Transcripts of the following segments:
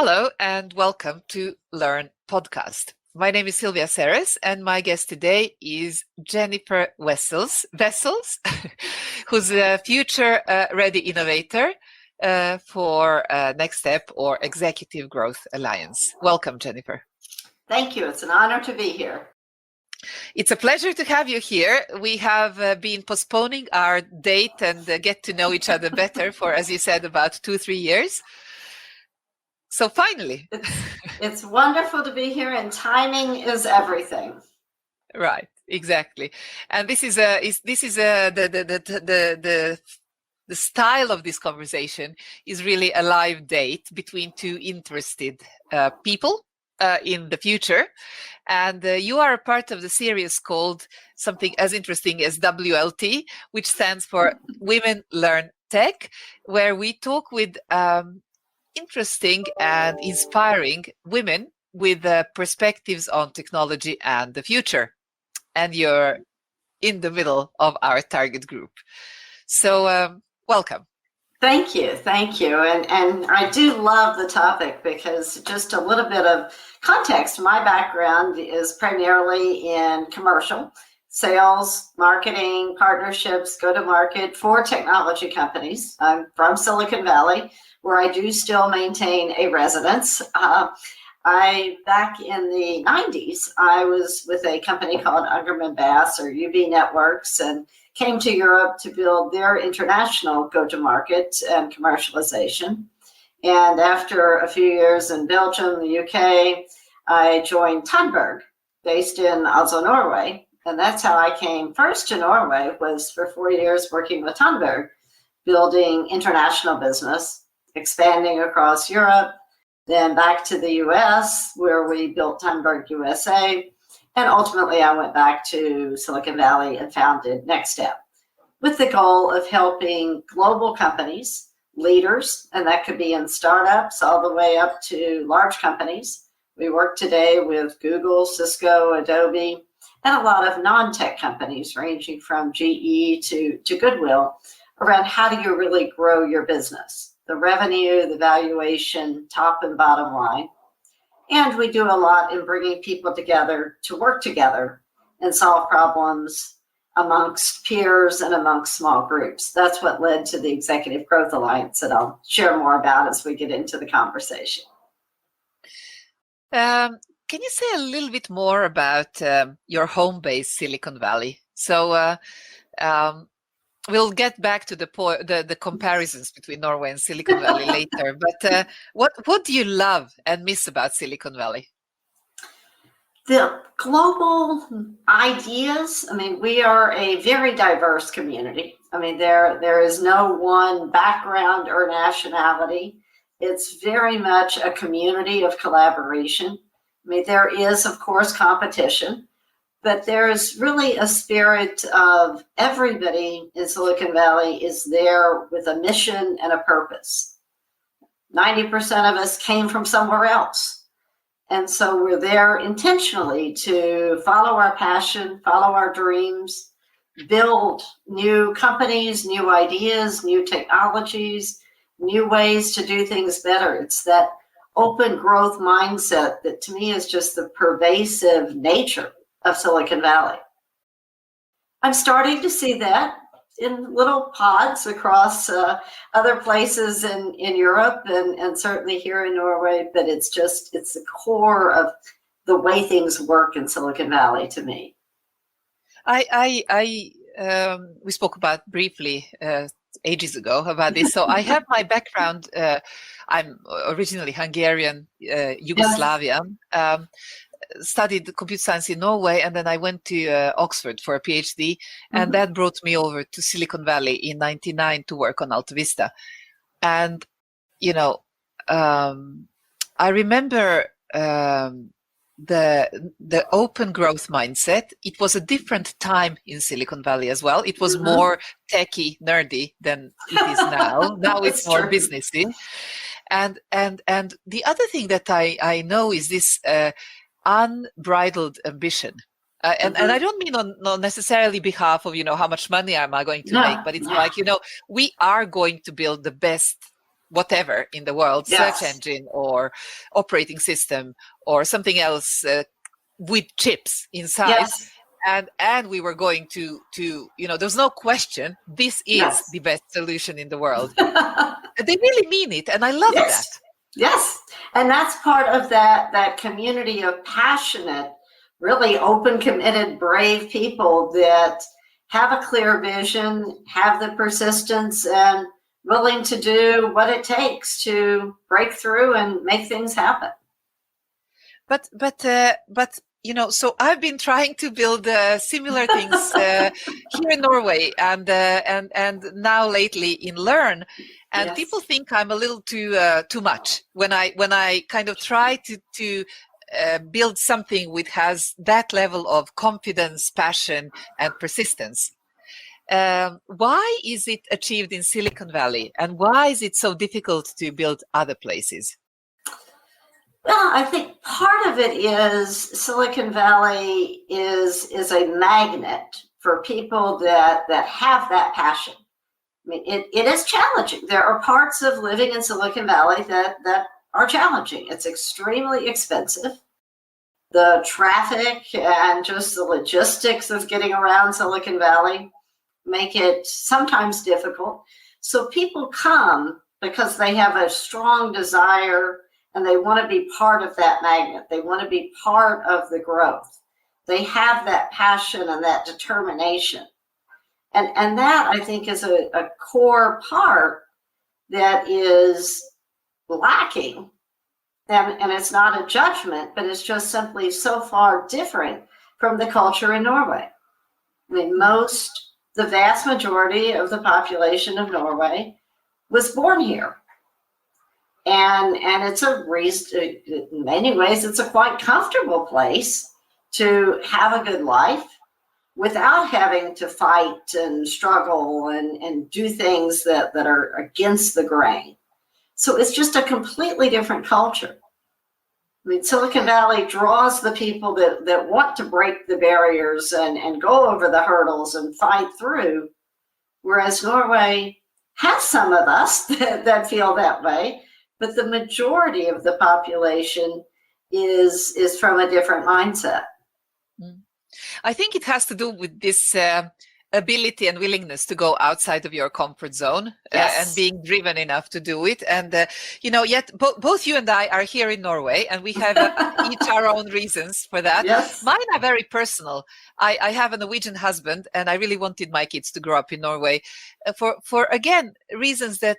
Hello and welcome to LØRN podcast. My name is Silvija Seres and my guest today is Jennifer Vessels, who's a Future Ready Innovator for Next Step or Executive Growth Alliance. Welcome, Jennifer. Thank you. It's an honor to be here. It's a pleasure to have you here. We have been postponing our date and get to know each other better for, as you said, about 2-3 years. So finally, it's wonderful to be here, and timing is everything. Right, exactly. And this is the style of this conversation is really a live date between two interested people in the future. And you are a part of the series called something as interesting as WLT, which stands for Women Learn Tech, where we talk with interesting and inspiring women with perspectives on technology and the future. And you're in the middle of our target group. So welcome. Thank you. Thank you. And I do love the topic because just a little bit of context, my background is primarily in commercial, sales, marketing, partnerships, go-to-market for technology companies. I'm from Silicon Valley, where I do still maintain a residence. Back in the 90s, I was with a company called Ungerman Bass or UB Networks and came to Europe to build their international go-to-market and commercialization. And after a few years in Belgium, the UK, I joined Tandberg, based in Oslo, Norway. And that's how I came first to Norway, was for 4 years working with Tandberg, building international business, expanding across Europe, then back to the US, where we built Tandberg USA. And ultimately, I went back to Silicon Valley and founded Next Step, with the goal of helping global companies, leaders, and that could be in startups all the way up to large companies. We work today with Google, Cisco, Adobe, and a lot of non-tech companies ranging from GE to Goodwill around how do you really grow your business, the revenue, the valuation, top and bottom line. And we do a lot in bringing people together to work together and solve problems amongst peers and amongst small groups. That's what led to the Executive Growth Alliance that I'll share more about as we get into the conversation. Can you say a little bit more about your home base, Silicon Valley? So we'll get back to the comparisons between Norway and Silicon Valley later. But what do you love and miss about Silicon Valley? The global ideas. I mean, we are a very diverse community. I mean, there is no one background or nationality. It's very much a community of collaboration. I mean, there is, of course, competition. But there is really a spirit of everybody in Silicon Valley is there with a mission and a purpose. 90% of us came from somewhere else. And so we're there intentionally to follow our passion, follow our dreams, build new companies, new ideas, new technologies, new ways to do things better. It's that open growth mindset that to me is just the pervasive nature of Silicon Valley. I'm starting to see that in little pods across other places in Europe and certainly here in Norway, but it's the core of the way things work in Silicon Valley to me. We spoke about briefly ages ago about this. So I have my background, I'm originally Hungarian, Yugoslavian. Yes. Studied computer science in Norway, and then I went to Oxford for a PhD, and that brought me over to Silicon Valley in '99 to work on Alta Vista. And, you know, I remember the open growth mindset. It was a different time in Silicon Valley as well. It was more techie, nerdy than it is now. Now it's more businessy. And the other thing that I know is this unbridled ambition. And I don't mean on necessarily behalf of, how much money am I going to make, but it's like, we are going to build the best whatever in the world, Yes. search engine or operating system or something else with chips inside. Yes. And we were going to there's no question, this is Yes. the best solution in the world. They really mean it, and I love that. Yes. Yes. And that's part of that community of passionate, really open, committed, brave people that have a clear vision, have the persistence, and willing to do what it takes to break through and make things happen. But so I've been trying to build similar things here in Norway, and now lately in LØRN, and Yes. people think I'm a little too much when I kind of try to build something which has that level of confidence, passion, and persistence. Why is it achieved in Silicon Valley, and why is it so difficult to build other places? Well, I think part of it is Silicon Valley is a magnet for people that have that passion. I mean, it is challenging. There are parts of living in Silicon Valley that are challenging. It's extremely expensive. The traffic and just the logistics of getting around Silicon Valley make it sometimes difficult. So people come because they have a strong desire and they want to be part of that magnet. They want to be part of the growth. They have that passion and that determination. And that, I think, is a core part that is lacking. And it's not a judgment, but it's just simply so far different from the culture in Norway. I mean, the vast majority of the population of Norway was born here. And it's in many ways, it's a quite comfortable place to have a good life without having to fight and struggle and do things that are against the grain. So it's just a completely different culture. I mean, Silicon Valley draws the people that want to break the barriers and go over the hurdles and fight through, whereas Norway has some of us that feel that way, but the majority of the population is from a different mindset. I think it has to do with this ability and willingness to go outside of your comfort zone. Yes. And being driven enough to do it. And, yet both you and I are here in Norway, and we have each our own reasons for that. Yes. Mine are very personal. I have a Norwegian husband, and I really wanted my kids to grow up in Norway for again, reasons that,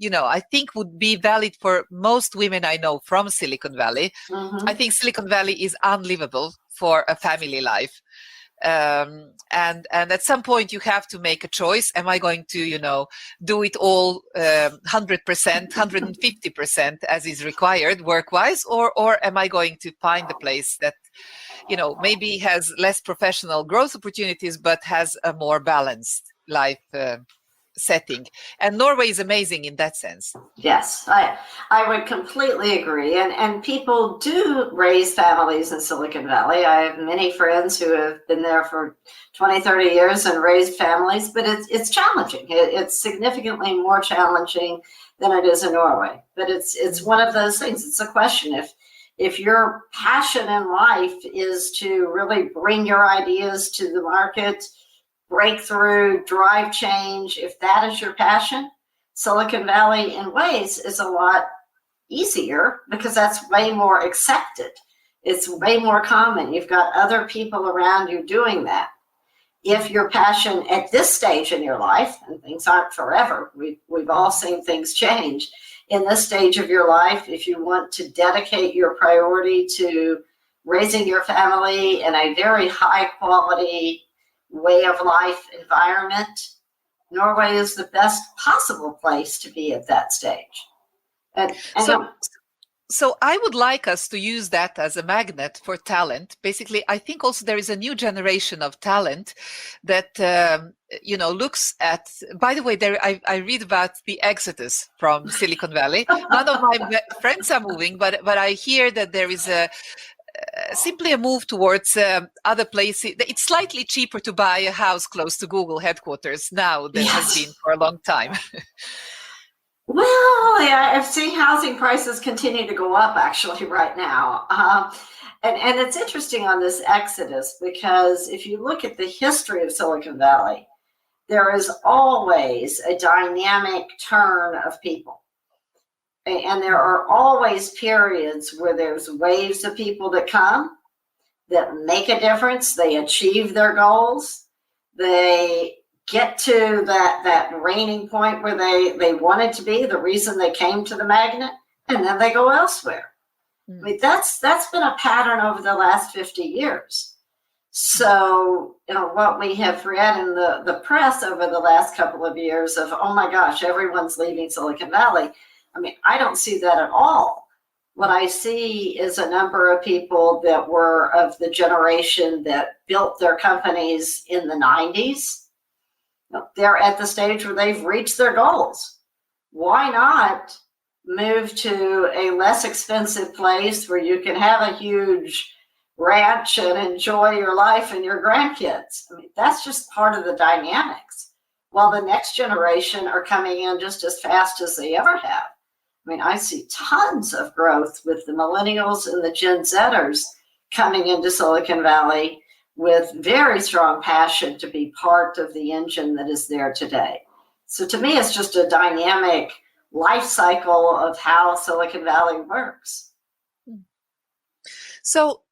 I think would be valid for most women I know from Silicon Valley. Mm-hmm. I think Silicon Valley is unlivable for a family life. And at some point you have to make a choice. Am I going to, do it all 100%, 150% as is required work-wise, or am I going to find a place that, maybe has less professional growth opportunities, but has a more balanced life setting? And Norway is amazing in that sense. Yes, I would completely agree. And people do raise families in Silicon Valley. I have many friends who have been there for 20, 30 years and raised families, but it's challenging. It's significantly more challenging than it is in Norway. But it's one of those things. It's a question. If your passion in life is to really bring your ideas to the market, breakthrough, drive change, if that is your passion, Silicon Valley in ways is a lot easier because that's way more accepted. It's way more common. You've got other people around you doing that. If your passion at this stage in your life, and things aren't forever, we've all seen things change. In this stage of your life, if you want to dedicate your priority to raising your family in a very high quality way of life environment, Norway is the best possible place to be at that stage. So I would like us to use that as a magnet for talent. Basically, I think also there is a new generation of talent that, looks at, by the way, I read about the exodus from Silicon Valley. None of my friends are moving, but I hear that there is simply a move towards other places. It's slightly cheaper to buy a house close to Google headquarters now than has been for a long time. Well, yeah, I've seen housing prices continue to go up actually right now. And it's interesting on this exodus because if you look at the history of Silicon Valley, there is always a dynamic turn of people. And there are always periods where there's waves of people that come that make a difference. They achieve their goals. They get to that reigning point where they wanted to be, the reason they came to the magnet, and then they go elsewhere. I mean, that's been a pattern over the last 50 years. So, what we have read in the press over the last couple of years of, oh my gosh, everyone's leaving Silicon Valley. I mean, I don't see that at all. What I see is a number of people that were of the generation that built their companies in the 90s. They're at the stage where they've reached their goals. Why not move to a less expensive place where you can have a huge ranch and enjoy your life and your grandkids? I mean, that's just part of the dynamics. While the next generation are coming in just as fast as they ever have. I mean, I see tons of growth with the millennials and the Gen Zers coming into Silicon Valley with very strong passion to be part of the engine that is there today. So to me, it's just a dynamic life cycle of how Silicon Valley works. So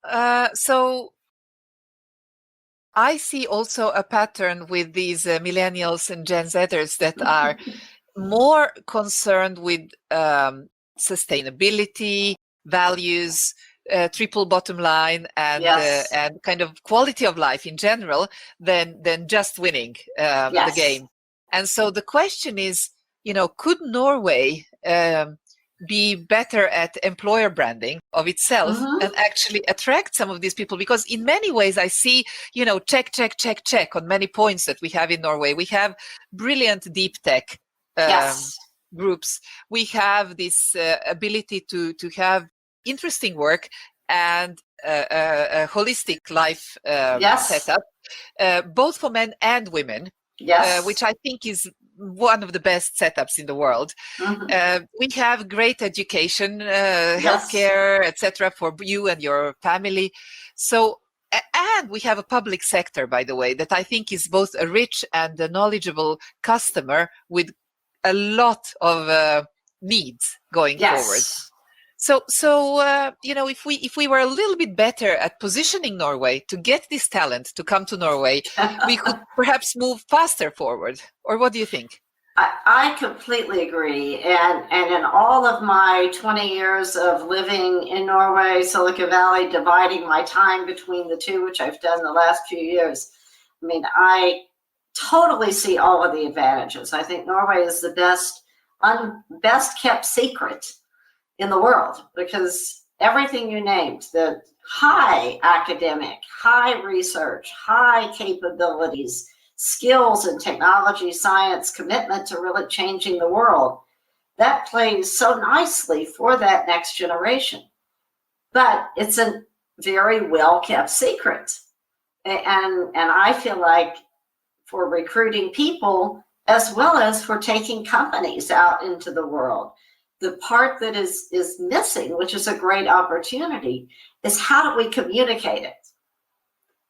I see also a pattern with these millennials and Gen Zers that are more concerned with sustainability, values, triple bottom line, and Yes. and kind of quality of life in general than just winning the Yes. game. And so the question is, could Norway be better at employer branding of itself and actually attract some of these people? Because in many ways I see, check on many points that we have in Norway. We have brilliant deep tech Yes. groups. We have this ability to have interesting work and a holistic life Yes. setup, both for men and women, Yes. which I think is one of the best setups in the world. We have great education, healthcare, etc., for you and your family. So, and we have a public sector, by the way, that I think is both a rich and a knowledgeable customer with a lot of needs going forward. So if we were a little bit better at positioning Norway to get this talent to come to Norway, we could perhaps move faster forward. Or what do you think? I completely agree. And in all of my 20 years of living in Norway, Silicon Valley, dividing my time between the two, which I've done the last few years, I mean, I totally see all of the advantages. I think Norway is the best kept secret in the world because everything you named, the high academic, high research, high capabilities, skills in technology, science, commitment to really changing the world, that plays so nicely for that next generation. But it's a very well kept secret. And I feel like for recruiting people as well as for taking companies out into the world, the part that is missing, which is a great opportunity, is how do we communicate it?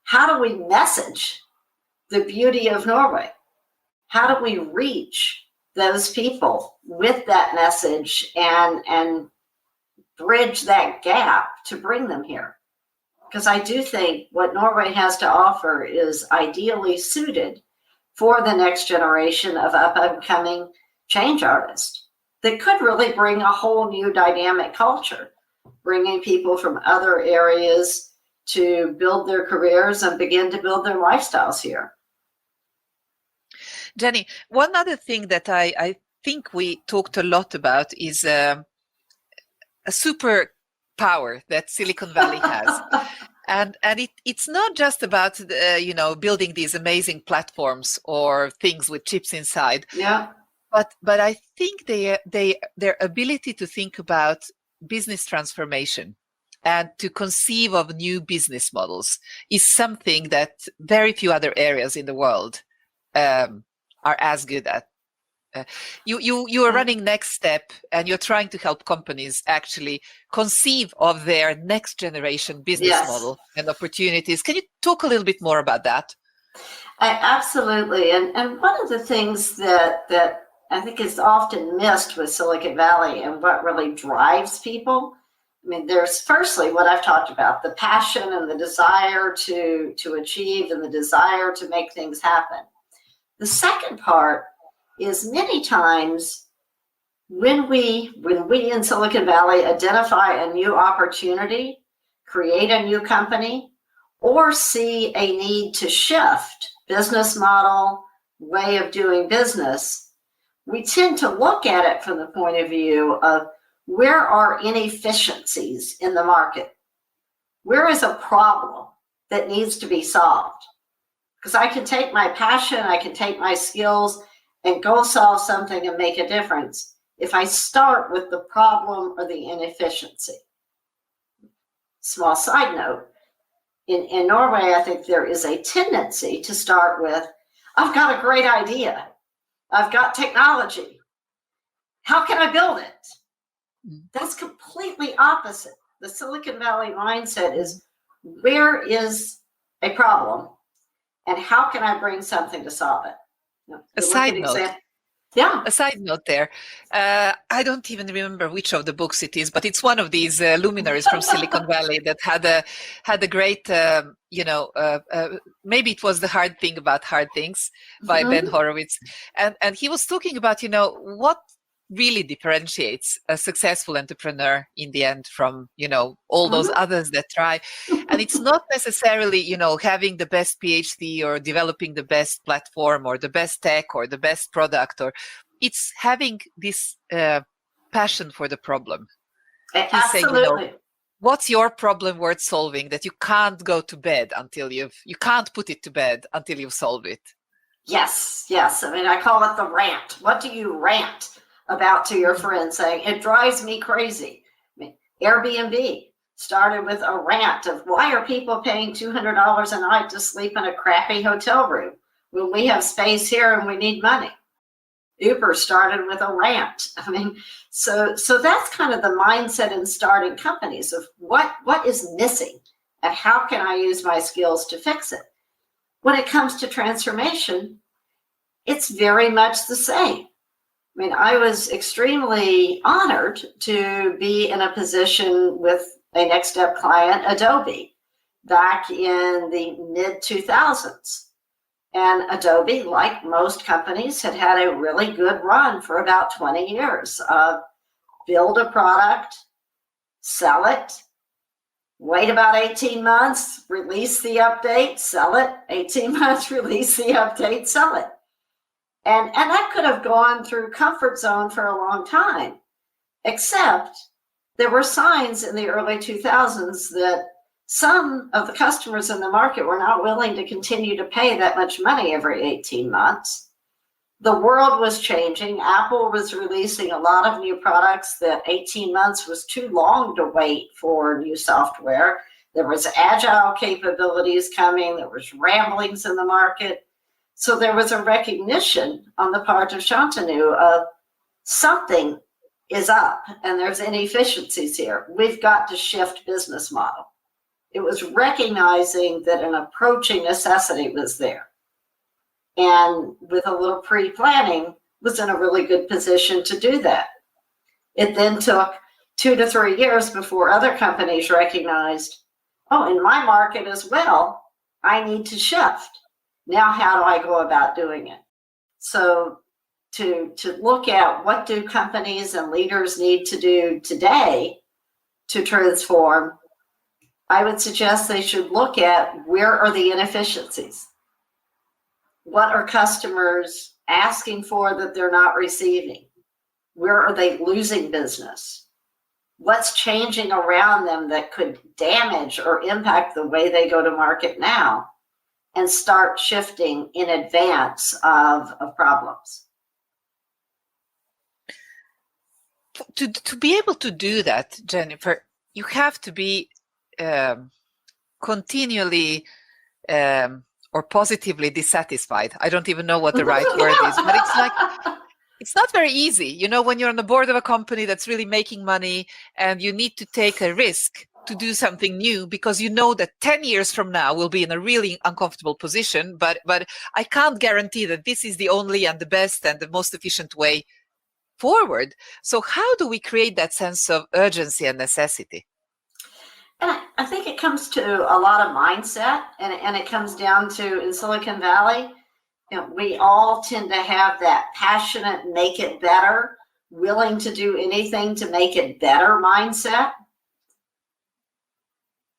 How do we message the beauty of Norway? How do we reach those people with that message and bridge that gap to bring them here? Because I do think what Norway has to offer is ideally suited for the next generation of up-and-coming change artists that could really bring a whole new dynamic culture, bringing people from other areas to build their careers and begin to build their lifestyles here. Jenny, one other thing that I think we talked a lot about is a superpower that Silicon Valley has. And it's not just about building these amazing platforms or things with chips inside. Yeah. But I think their ability to think about business transformation and to conceive of new business models is something that very few other areas in the world are as good at. You are running Next Step, and you're trying to help companies actually conceive of their next generation business model and opportunities. Can you talk a little bit more about that? Absolutely. And one of the things that I think is often missed with Silicon Valley and what really drives people, I mean, there's firstly what I've talked about, the passion and the desire to achieve and the desire to make things happen. The second part is many times when we in Silicon Valley identify a new opportunity, create a new company, or see a need to shift business model, way of doing business, we tend to look at it from the point of view of where are inefficiencies in the market? Where is a problem that needs to be solved? Because I can take my passion, I can take my skills and go solve something and make a difference if I start with the problem or the inefficiency. Small side note, in Norway, I think there is a tendency to start with, I've got a great idea. I've got technology. How can I build it? That's completely opposite. The Silicon Valley mindset is, where is a problem and how can I bring something to solve it? A side note. A side note there. I don't even remember which of the books it is, but it's one of these luminaries from Silicon Valley that had a great, maybe it was The Hard Thing About Hard Things by Ben Horowitz. And he was talking about, what really differentiates a successful entrepreneur in the end from, all those others that try. And it's not necessarily, having the best PhD or developing the best platform or the best tech or the best product, or it's having this passion for the problem. Absolutely. Saying, what's your problem worth solving that you can't go to bed until you can't put it to bed until you've solved it? Yes. I mean, I call it the rant. What do you rant about to your friend, saying, it drives me crazy? I mean, Airbnb started with a rant of, why are people paying $200 a night to sleep in a crappy hotel room when we have space here and we need money? Uber started with a rant. I mean, so that's kind of the mindset in starting companies of what is missing and how can I use my skills to fix it? When it comes to transformation, it's very much the same. I mean, I was extremely honored to be in a position with a Next Step client, Adobe, back in the mid-2000s. And Adobe, like most companies, had had a really good run for about 20 years. Build a product, sell it, wait about 18 months, release the update, sell it, 18 months, release the update, sell it. And that could have gone through comfort zone for a long time, except there were signs in the early 2000s that some of the customers in the market were not willing to continue to pay that much money every 18 months. The world was changing. Apple was releasing a lot of new products that 18 months was too long to wait for new software. There was agile capabilities coming. There was ramblings in the market. So there was a recognition on the part of Shantanu of something is up and there's inefficiencies here. We've got to shift business model. It was recognizing that an approaching necessity was there. And with a little pre-planning, was in a really good position to do that. It then took 2 to 3 years before other companies recognized, oh, in my market as well, I need to shift. Now, how do I go about doing it? So to look at what do companies and leaders need to do today to transform, I would suggest they should look at where are the inefficiencies? What are customers asking for that they're not receiving? Where are they losing business? What's changing around them that could damage or impact the way they go to market now? And start shifting in advance of problems. To be able to do that, Jennifer, you have to be continually or positively dissatisfied. I don't even know what the right word is, but it's like It's not very easy, you know, when you're on the board of a company that's really making money and you need to take a risk to do something new because you know that 10 years from now we'll be in a really uncomfortable position, but I can't guarantee that this is the only and the best and the most efficient way forward. So how do we create that sense of urgency and necessity? And I think it comes to a lot of mindset, and it comes down to, in Silicon Valley, you know, we all tend to have that passionate, make it better, willing to do anything to make it better mindset.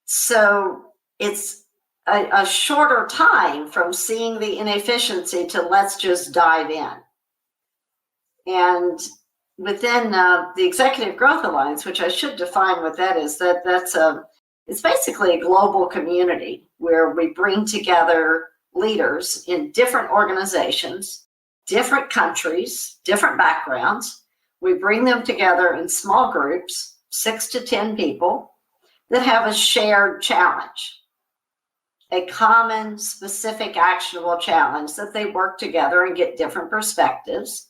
So it's a shorter time from seeing the inefficiency to let's just dive in. And within the Executive Growth Alliance, which I should define what that is, it's basically a global community where we bring together leaders in different organizations, different countries, different backgrounds. We bring them together in small groups, 6 to 10 people, that have a shared challenge, a common, specific, actionable challenge that they work together and get different perspectives,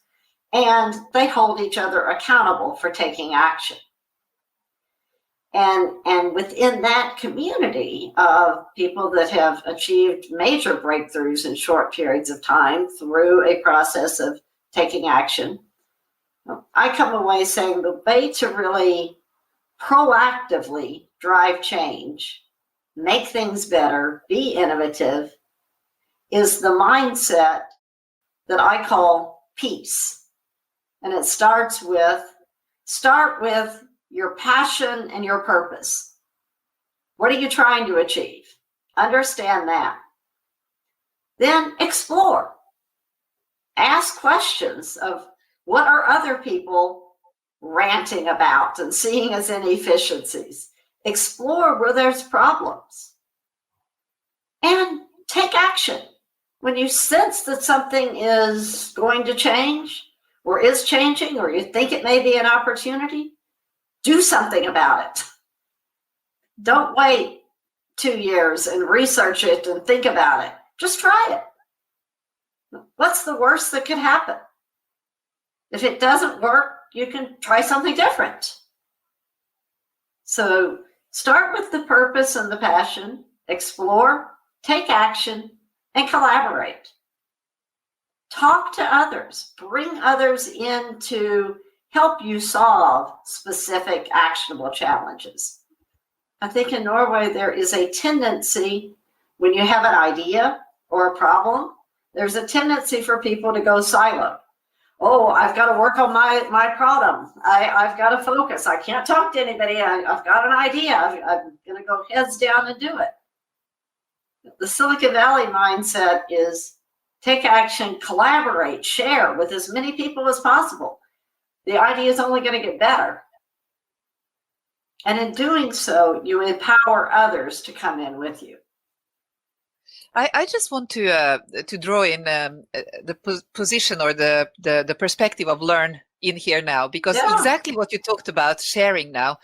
and they hold each other accountable for taking action. And within that community of people that have achieved major breakthroughs in short periods of time through a process of taking action, I come away saying the way to really proactively drive change, make things better, be innovative, is the mindset that I call peace. And it start with your passion and your purpose. What are you trying to achieve? Understand that. Then explore. Ask questions of what are other people ranting about and seeing as inefficiencies. Explore where there's problems. And take action. When you sense that something is going to change or is changing, or you think it may be an opportunity, do something about it. Don't wait 2 years and research it and think about it. Just try it. What's the worst that could happen? If it doesn't work, you can try something different. So start with the purpose and the passion, explore, take action, and collaborate. Talk to others, bring others in to help you solve specific actionable challenges. I think in Norway, there is a tendency when you have an idea or a problem, there's a tendency for people to go silo. Oh, I've got to work on my problem. I've got to focus. I can't talk to anybody. I've got an idea. I'm going to go heads down and do it. The Silicon Valley mindset is take action, collaborate, share with as many people as possible. The idea is only going to get better. And in doing so, you empower others to come in with you. I just want to draw in the position or the perspective of LØRN in here now, because exactly what you talked about sharing now,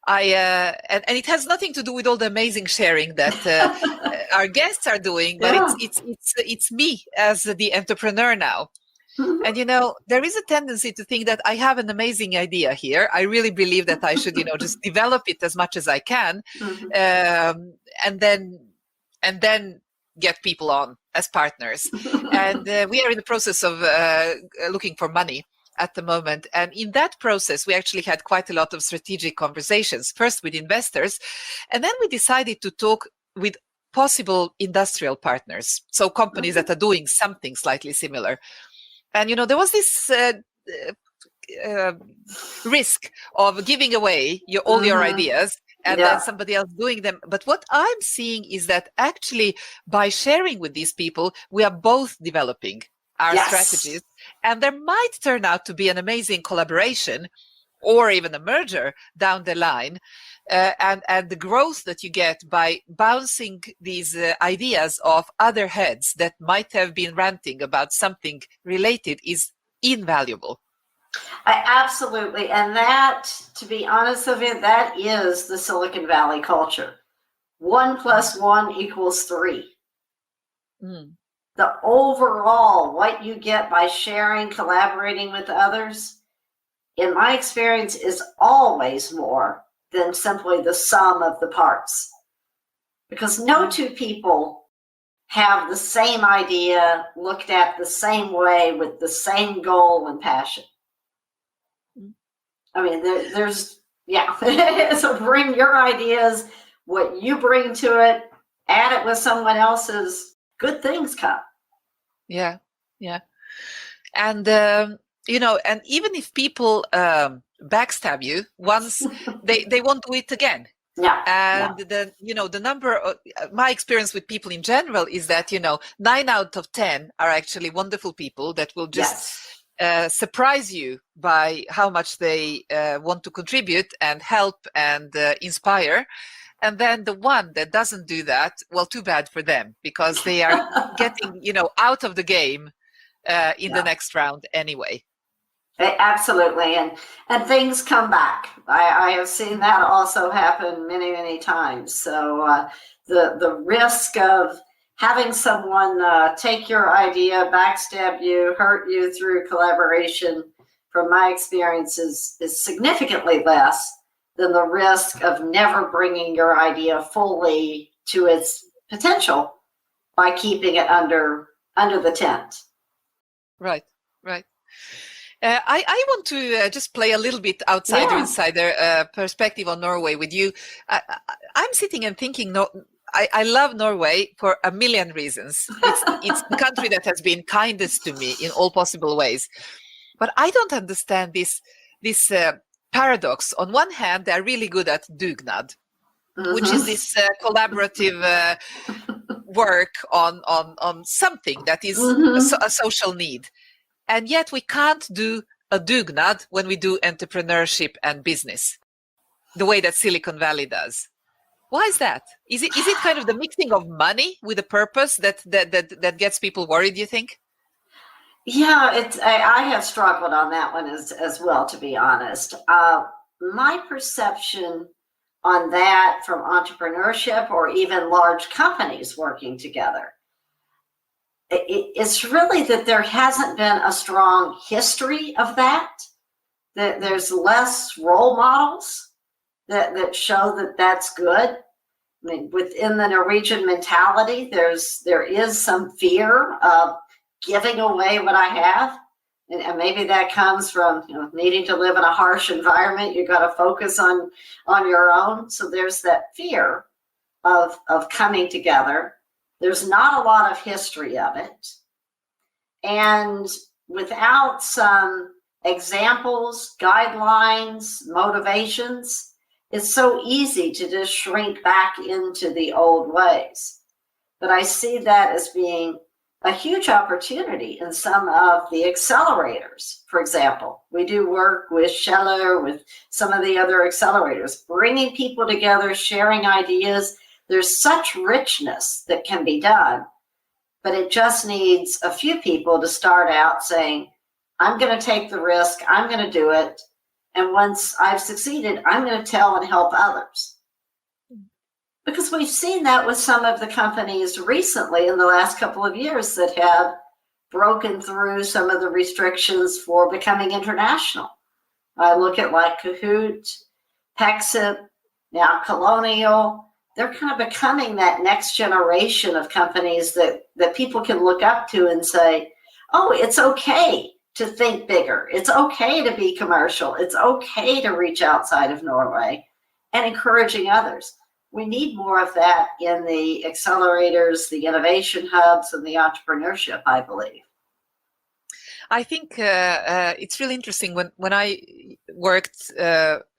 and it has nothing to do with all the amazing sharing that our guests are doing, but it's me as the entrepreneur now. And, you know, there is a tendency to think that I have an amazing idea here. I really believe that I should, you know, just develop it as much as I can, and then get people on as partners. And we are in the process of looking for money at the moment. And in that process, we actually had quite a lot of strategic conversations, first with investors, and then we decided to talk with possible industrial partners, so companies that are doing something slightly similar. And, you know, there was this risk of giving away all your ideas and then somebody else doing them. But what I'm seeing is that actually by sharing with these people, we are both developing our strategies, and there might turn out to be an amazing collaboration or even a merger down the line. And the growth that you get by bouncing these ideas off other heads that might have been ranting about something related is invaluable. Absolutely. And that, to be honest with you, that is the Silicon Valley culture. 1 + 1 = 3. the overall, what you get by sharing, collaborating with others, in my experience, is always more than simply the sum of the parts. Because no two people have the same idea, looked at the same way, with the same goal and passion. I mean, there's, yeah. So bring your ideas, what you bring to it, add it with someone else's, good things come. Yeah, yeah. And, you know, and even if people backstab you once, they won't do it again. Yeah. And the, you know, the number of, my experience with people in general is that, you know, 9 out of 10 are actually wonderful people that will just surprise you by how much they want to contribute and help and inspire. And then the one that doesn't do that, well, too bad for them, because they are getting, you know, out of the game in the next round anyway. Absolutely, and things come back. I have seen that also happen many, many times. So the risk of having someone take your idea, backstab you, hurt you through collaboration, from my experience, is significantly less than the risk of never bringing your idea fully to its potential by keeping it under the tent. Right, right. I want to just play a little bit outsider-insider perspective on Norway with you. I'm sitting and thinking, I love Norway for a million reasons. It's the country that has been kindest to me in all possible ways. But I don't understand this paradox. On one hand, they're really good at dugnad, which is this collaborative work on something that is a social need. And yet we can't do a dugnad when we do entrepreneurship and business, the way that Silicon Valley does. Why is that? Is it kind of the mixing of money with a purpose that gets people worried, you think? Yeah, I have struggled on that one as well, to be honest. My perception on that from entrepreneurship or even large companies working together, it's really that there hasn't been a strong history of that there's less role models that show that that's good. I mean, within the Norwegian mentality, there is some fear of giving away what I have. And maybe that comes from needing to live in a harsh environment. You've got to focus on your own. So there's that fear of coming together. There's not a lot of history of it. And without some examples, guidelines, motivations, it's so easy to just shrink back into the old ways. But I see that as being a huge opportunity in some of the accelerators. For example, we do work with Scheller, with some of the other accelerators, bringing people together, sharing ideas. There's such richness that can be done, but it just needs a few people to start out saying, I'm going to take the risk, I'm going to do it, and once I've succeeded, I'm going to tell and help others. Because we've seen that with some of the companies recently in the last couple of years that have broken through some of the restrictions for becoming international. I look at like Kahoot, Pexip, now Colonial. They're kind of becoming that next generation of companies that people can look up to and say, oh, it's okay to think bigger. It's okay to be commercial. It's okay to reach outside of Norway, and encouraging others. We need more of that in the accelerators, the innovation hubs, and the entrepreneurship, I believe. I think it's really interesting. When I worked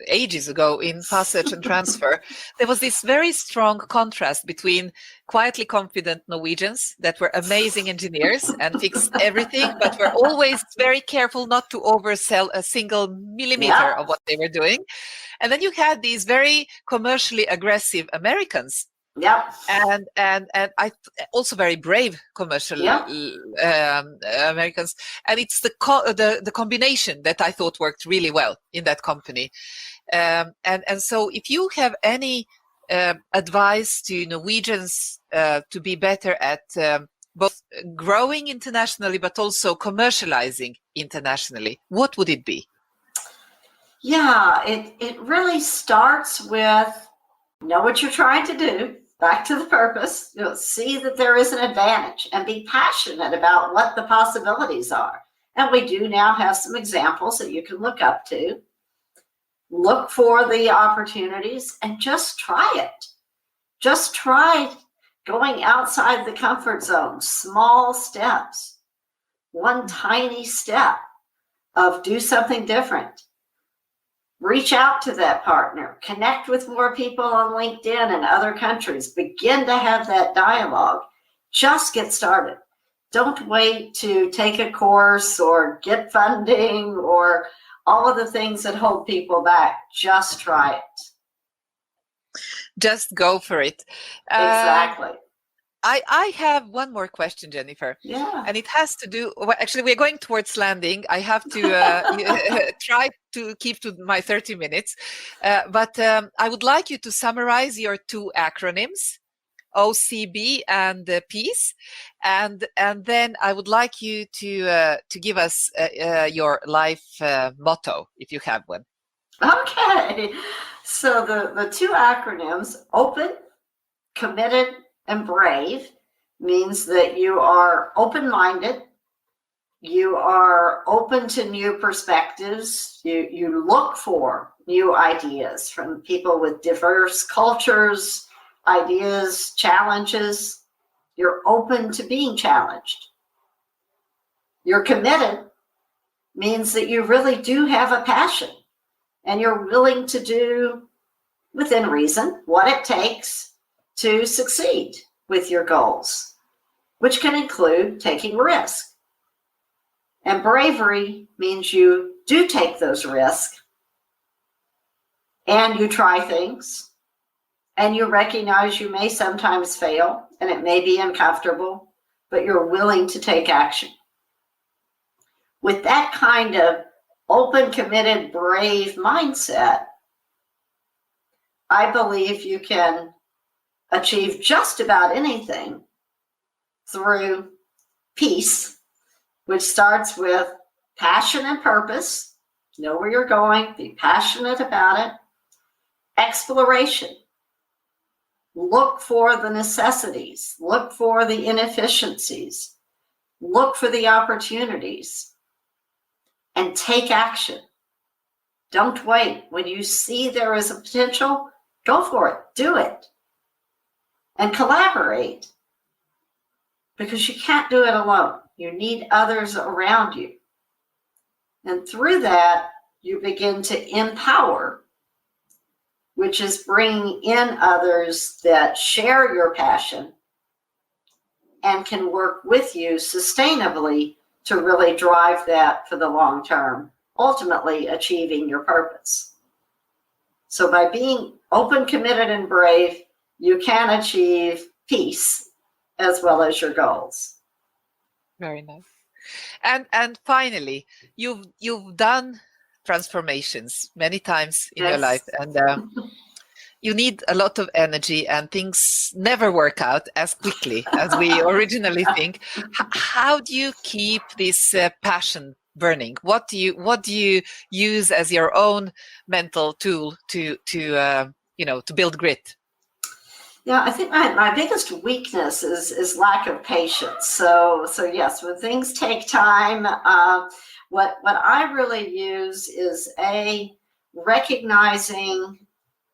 ages ago in fast search and transfer, there was this very strong contrast between quietly confident Norwegians that were amazing engineers and fixed everything, but were always very careful not to oversell a single millimeter of what they were doing. And then you had these very commercially aggressive Americans. Yep. And I also very brave commercial Americans, and it's the combination that I thought worked really well in that company. And so if you have any advice to Norwegians to be better at both growing internationally, but also commercializing internationally, what would it be? Yeah, it really starts with know what you're trying to do, back to the purpose, see that there is an advantage and be passionate about what the possibilities are. And we do now have some examples that you can look up to. Look for the opportunities and just try it. Just try going outside the comfort zone, small steps, one tiny step of do something different. Reach out to that partner, connect with more people on LinkedIn and other countries, begin to have that dialogue. Just get started. Don't wait to take a course or get funding or all of the things that hold people back. Just try it. Just go for it. Exactly. I have one more question, Jennifer. Yeah. And it has to do, well, actually, we're going towards landing. I have to try to keep to my 30 minutes. But I would like you to summarize your two acronyms, OCB and PEACE. And then I would like you to give us your life motto, if you have one. Okay. So the two acronyms, open, committed, and brave, means that you are open-minded, you are open to new perspectives, you look for new ideas from people with diverse cultures, ideas, challenges. You're open to being challenged. You're committed means that you really do have a passion and you're willing to do, within reason, what it takes to succeed with your goals, which can include taking risk. And bravery means you do take those risks and you try things and you recognize you may sometimes fail and it may be uncomfortable, but you're willing to take action. With that kind of open, committed, brave mindset, I believe you can achieve just about anything through peace, which starts with passion and purpose. Know where you're going, be passionate about it. Exploration. Look for the necessities, look for the inefficiencies, look for the opportunities, and take action. Don't wait. When you see there is a potential, go for it, do it. And collaborate, because you can't do it alone. You need others around you. And through that, you begin to empower, which is bringing in others that share your passion and can work with you sustainably to really drive that for the long term, ultimately achieving your purpose. So by being open, committed, and brave, you can achieve peace as well as your goals. Very nice. And finally, you've done transformations many times in your life, and you need a lot of energy, and things never work out as quickly as we originally think. How do you keep this passion burning? What do you use as your own mental tool to build grit? Yeah, I think my biggest weakness is lack of patience. So yes, when things take time, what I really use is recognizing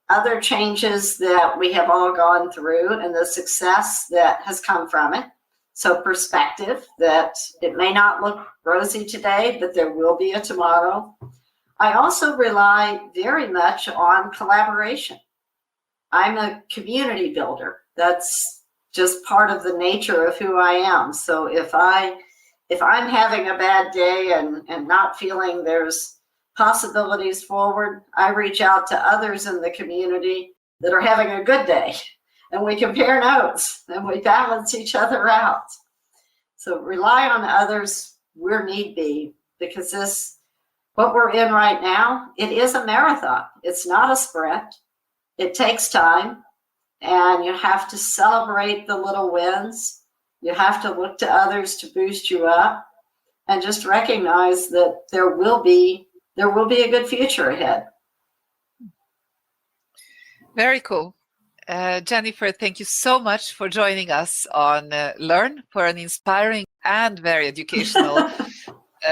other changes that we have all gone through and the success that has come from it. So perspective, that it may not look rosy today, but there will be a tomorrow. I also rely very much on collaboration. I'm a community builder. That's just part of the nature of who I am. So if I'm having a bad day and not feeling there's possibilities forward, I reach out to others in the community that are having a good day, and we compare notes and we balance each other out. So rely on others where need be, because what we're in right now, it is a marathon. It's not a sprint. It takes time, and you have to celebrate the little wins You have to look to others to boost you up, and just recognize that there will be a good future ahead. Very cool. Jennifer, thank you so much for joining us on LØRN for an inspiring and very educational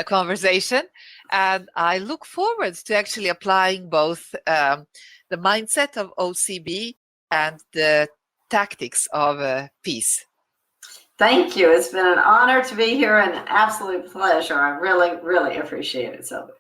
conversation. And I look forward to actually applying both the mindset of OCB and the tactics of peace. Thank you. It's been an honor to be here and an absolute pleasure. I really, really appreciate it, Silvija.